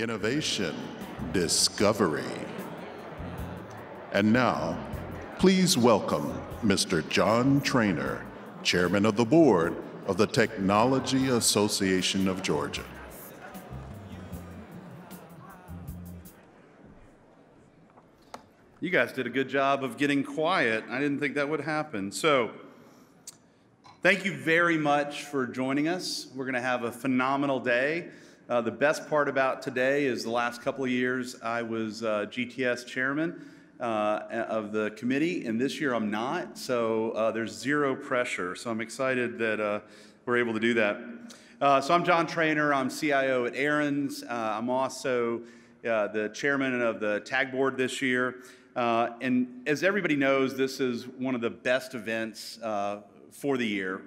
Innovation, discovery. And now, please welcome Mr. John Trainor, Chairman of the Board of the Technology Association of Georgia. You guys did a good job of getting quiet. I didn't think that would happen. So, thank you very much for joining us. We're going to have a phenomenal day. The best part about today is the last couple of years I was GTS chairman of the committee, and this year I'm not, so there's zero pressure. So I'm excited that we're able to do that. So I'm John Trainor. I'm CIO at Aaron's. I'm also the chairman of the TAG board this year. And as everybody knows, this is one of the best events for the year.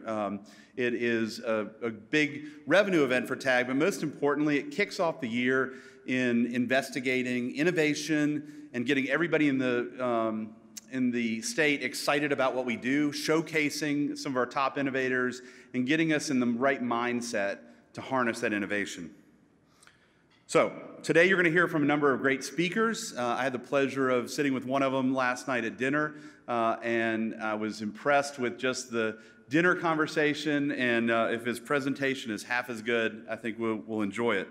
It is a big revenue event for TAG, but most importantly, it kicks off the year in investigating innovation and getting everybody in the state excited about what we do, showcasing some of our top innovators, and getting us in the right mindset to harness that innovation. So today you're going to hear from a number of great speakers. I had the pleasure of sitting with one of them last night at dinner, and I was impressed with just the dinner conversation, and if his presentation is half as good, I think we'll enjoy it.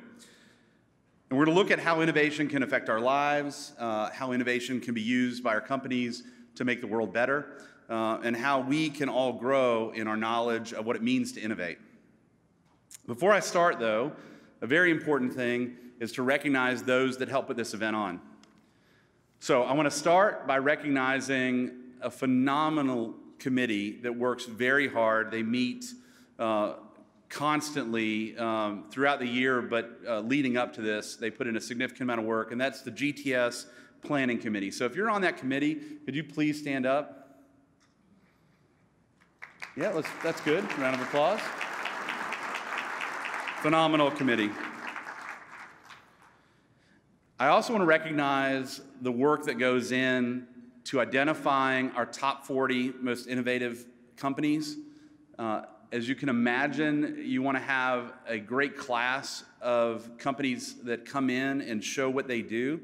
And we're going to look at how innovation can affect our lives, how innovation can be used by our companies to make the world better, and how we can all grow in our knowledge of what it means to innovate. Before I start, though, a very important thing is to recognize those that help put this event on. So I want to start by recognizing a phenomenal committee that works very hard. They meet constantly throughout the year, but leading up to this, they put in a significant amount of work, and that's the GTS Planning Committee. So if you're on that committee, could you please stand up? Yeah, that's good. Round of applause. Phenomenal committee. I also want to recognize the work that goes in to identifying our top 40 most innovative companies. As you can imagine, you want to have a great class of companies that come in and show what they do.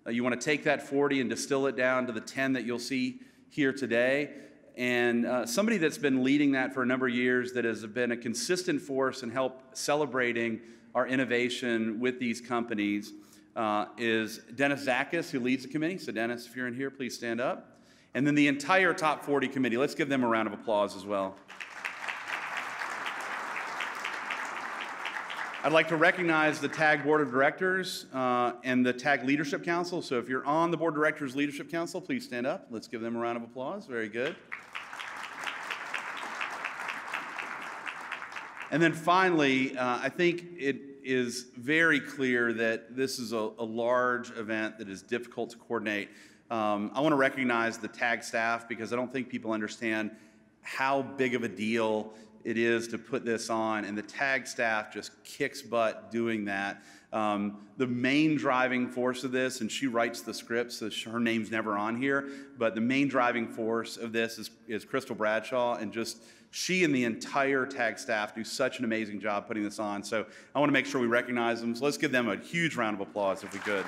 You want to take that 40 and distill it down to the 10 that you'll see here today. And somebody that's been leading that for a number of years that has been a consistent force and help celebrating our innovation with these companies is Dennis Zakis, who leads the committee. So Dennis, if you're in here, please stand up. And then the entire top 40 committee. Let's give them a round of applause as well. I'd like to recognize the TAG Board of Directors and the TAG Leadership Council. So if you're on the Board of Directors Leadership Council, please stand up. Let's give them a round of applause. Very good. And then finally, I think it is very clear that this is a large event that is difficult to coordinate. I want to recognize the TAG staff because I don't think people understand how big of a deal it is to put this on, and the TAG staff just kicks butt doing that. The main driving force of this, and she writes the scripts, so her name's never on here, but the main driving force of this is Crystal Bradshaw, and just she and the entire TAG staff do such an amazing job putting this on. So I want to make sure we recognize them. So let's give them a huge round of applause if we could.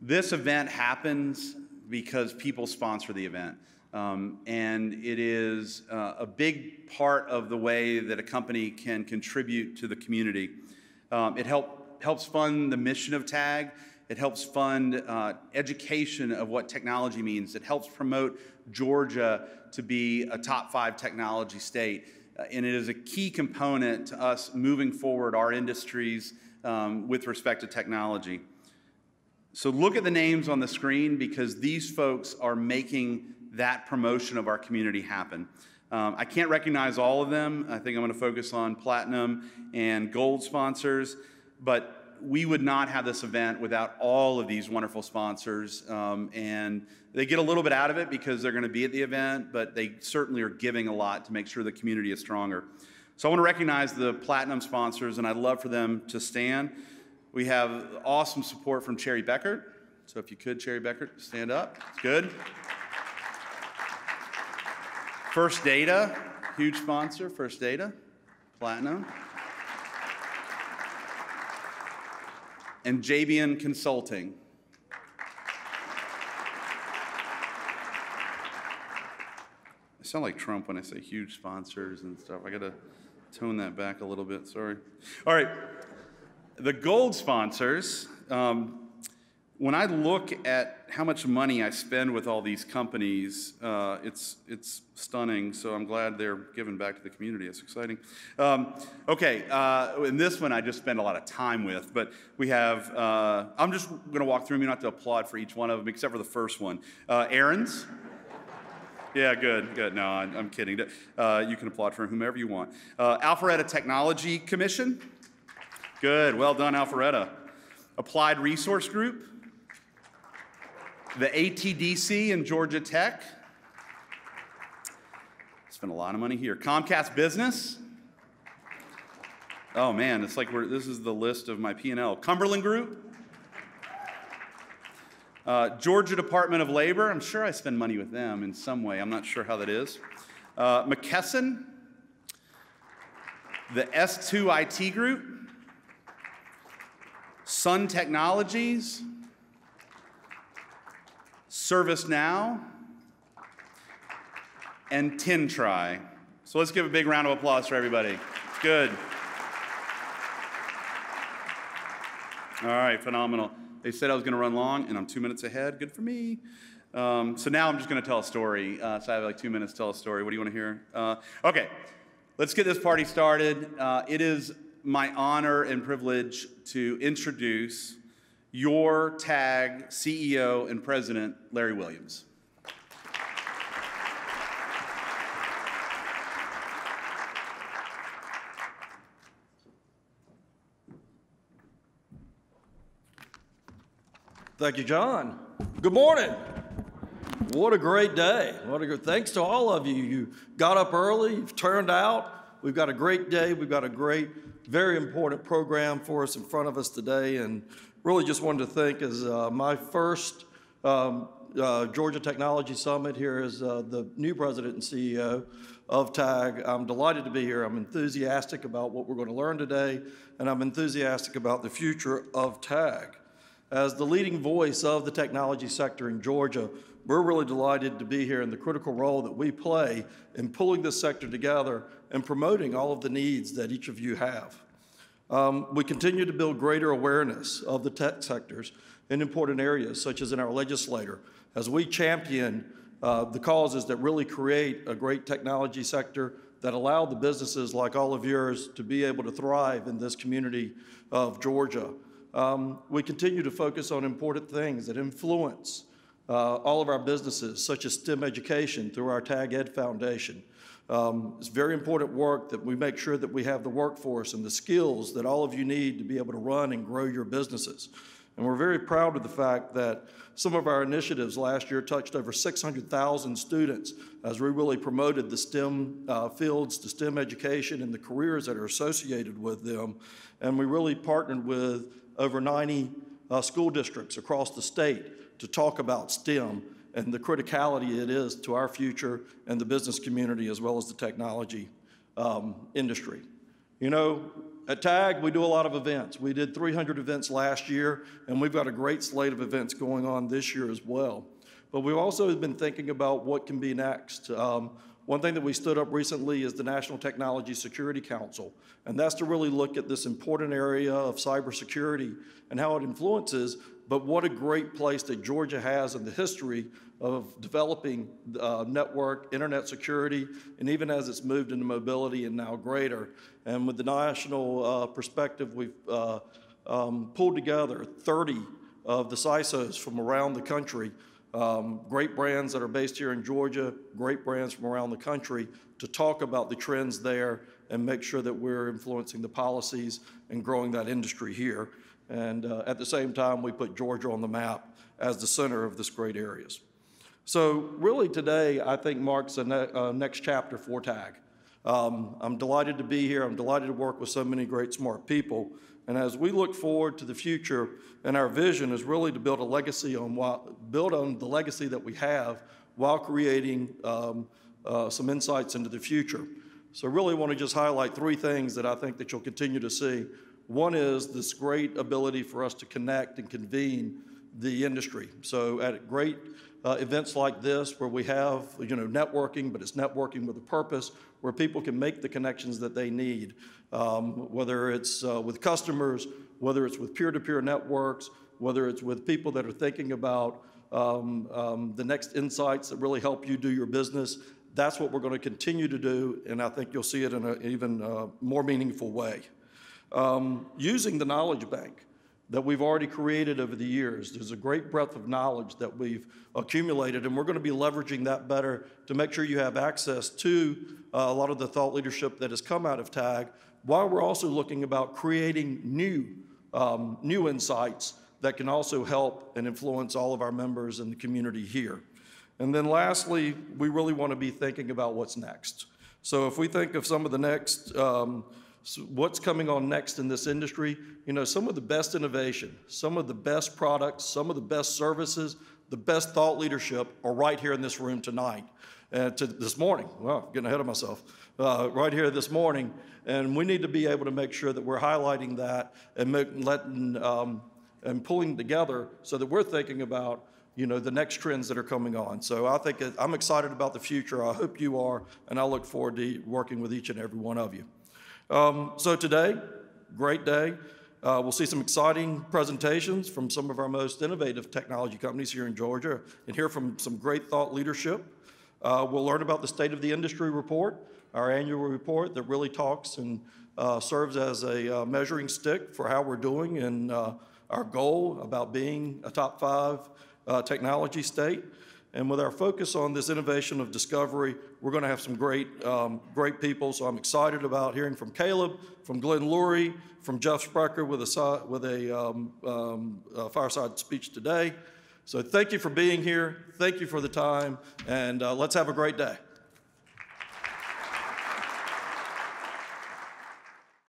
This event happens because people sponsor the event. And it is a big part of the way that a company can contribute to the community. It helps fund the mission of TAG. It helps fund education of what technology means. It helps promote Georgia to be a top 5 technology state. And it is a key component to us moving forward our industries with respect to technology. So look at the names on the screen because these folks are making that promotion of our community happen. I can't recognize all of them. I think I'm going to focus on platinum and gold sponsors, but we would not have this event without all of these wonderful sponsors. And they get a little bit out of it because they're going to be at the event, but they certainly are giving a lot to make sure the community is stronger. So I want to recognize the platinum sponsors, and I'd love for them to stand. We have awesome support from Cherry Beckert. So if you could, Cherry Beckert, stand up. It's good. First Data, huge sponsor, First Data. Platinum. And Jabian Consulting. I sound like Trump when I say huge sponsors and stuff. I gotta tone that back a little bit, sorry. All right, the gold sponsors, when I look at how much money I spend with all these companies, it's stunning, so I'm glad they're giving back to the community. It's exciting. In this one I just spend a lot of time with, but we have, I'm just gonna walk through them. You don't have to applaud for each one of them, except for the first one. Aaron's. Yeah, good. No, I'm kidding. You can applaud for whomever you want. Alpharetta Technology Commission. Good, well done, Alpharetta. Applied Resource Group. The ATDC and Georgia Tech. Spent a lot of money here. Comcast Business. Oh man, it's like this is the list of my P&L. Cumberland Group. Georgia Department of Labor, I'm sure I spend money with them in some way. I'm not sure how that is. McKesson, the S2 IT Group, Sun Technologies, ServiceNow, and Tintry. So let's give a big round of applause for everybody. Good. All right, phenomenal. They said I was going to run long, and I'm 2 minutes ahead. Good for me. So now I'm just going to tell a story. So I have like 2 minutes to tell a story. What do you want to hear? Okay, let's get this party started. It is my honor and privilege to introduce your TAG CEO and President, Larry Williams. Thank you, John. Good morning. What a great day. Thanks to all of you. You got up early, you've turned out. We've got a great day. We've got a great, very important program for us in front of us today. And really just wanted to thank as my first Georgia Technology Summit here as the new president and CEO of TAG. I'm delighted to be here. I'm enthusiastic about what we're going to learn today, and I'm enthusiastic about the future of TAG. As the leading voice of the technology sector in Georgia, we're really delighted to be here in the critical role that we play in pulling this sector together and promoting all of the needs that each of you have. We continue to build greater awareness of the tech sectors in important areas, such as in our legislature, as we champion the causes that really create a great technology sector that allow the businesses like all of yours to be able to thrive in this community of Georgia. We continue to focus on important things that influence all of our businesses, such as STEM education through our TAG Ed Foundation. It's very important work that we make sure that we have the workforce and the skills that all of you need to be able to run and grow your businesses. And we're very proud of the fact that some of our initiatives last year touched over 600,000 students as we really promoted the STEM fields, the STEM education, and the careers that are associated with them. And we really partnered with over 90 school districts across the state to talk about STEM and the criticality it is to our future and the business community as well as the technology industry. You know, at TAG, we do a lot of events. We did 300 events last year, and we've got a great slate of events going on this year as well. But we've also been thinking about what can be next. One thing that we stood up recently is the National Technology Security Council, and that's to really look at this important area of cybersecurity and how it influences, but what a great place that Georgia has in the history of developing network, internet security, and even as it's moved into mobility and now greater. And with the national perspective, we've pulled together 30 of the CISOs from around the country, great brands that are based here in Georgia, great brands from around the country, to talk about the trends there and make sure that we're influencing the policies and growing that industry here. And at the same time, we put Georgia on the map as the center of this great areas. So really today, I think marks a next chapter for TAG. I'm delighted to be here. I'm delighted to work with so many great, smart people. And as we look forward to the future, and our vision is really to build a legacy build on the legacy that we have while creating some insights into the future. So really want to just highlight three things that I think that you'll continue to see. One is this great ability for us to connect and convene the industry. So at great events like this where we have networking, but it's networking with a purpose, where people can make the connections that they need, whether it's with customers, whether it's with peer-to-peer networks, whether it's with people that are thinking about the next insights that really help you do your business. That's what we're going to continue to do, and I think you'll see it in an even more meaningful way. Using the knowledge bank that we've already created over the years. There's a great breadth of knowledge that we've accumulated, and we're going to be leveraging that better to make sure you have access to a lot of the thought leadership that has come out of TAG, while we're also looking about creating new insights that can also help and influence all of our members in the community here. And then lastly, we really want to be thinking about what's next. So if we think of some of the next what's coming on next in this industry, some of the best innovation, some of the best products, some of the best services, the best thought leadership are right here in this room tonight. This morning, well, getting ahead of myself, right here this morning. And we need to be able to make sure that we're highlighting that and pulling together so that we're thinking about the next trends that are coming on. So I think I'm excited about the future. I hope you are, and I look forward to working with each and every one of you. So today, great day. We'll see some exciting presentations from some of our most innovative technology companies here in Georgia and hear from some great thought leadership. We'll learn about the State of the Industry report, our annual report that really talks and serves as a measuring stick for how we're doing and our goal about being a top 5 technology state. And with our focus on this innovation of discovery, we're going to have some great people. So I'm excited about hearing from Caleb, from Glenn Lurie, from Jeff Sprecher with a fireside speech today. So thank you for being here. Thank you for the time. And let's have a great day.